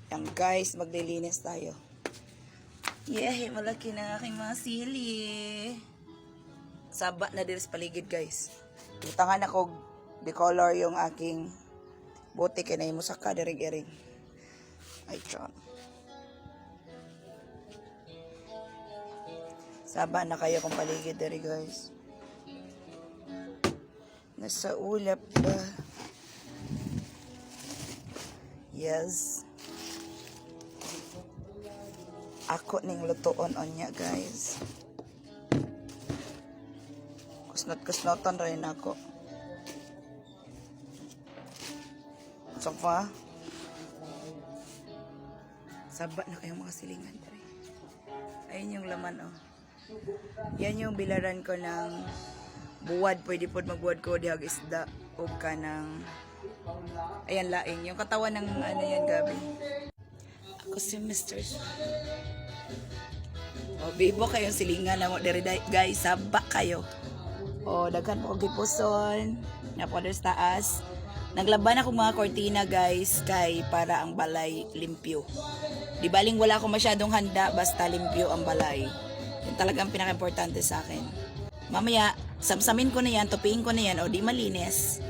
Yan guys, maglilinis tayo. Yeah, malaki na aking mga sili. Saba na dito sa paligid guys. Utangan ako decolor yung aking bote kaya na musaka dirig-iring. Ay, tiyan. Saba na kayo kung paligid diri guys. Nasa ulap ba? Yes. Ako ning lutoon on niya guys. Kusnot-kusnoton rin ako. Sofa. Saba na kayong mga silingan diri. Ayun yung laman oh. Yan yung bilaran ko ng buwad. Pwede po magbuwad ko dihag isda o ka ng ayan laing. Yung katawan ng ano yan gabi. Ako si Mr. O bibo kayong silingan na mo diri guys. Saba kayo. O daghan po gipuson. Na po sa taas. Naglaban ako mga kortina guys kay para ang balay limpyo. Di baling wala ako masyadong handa basta limpyo ang balay. Yun talagang pinaka-importante sa akin. Mamaya, samsamin ko na yan, tupiin ko na yan, o di malinis.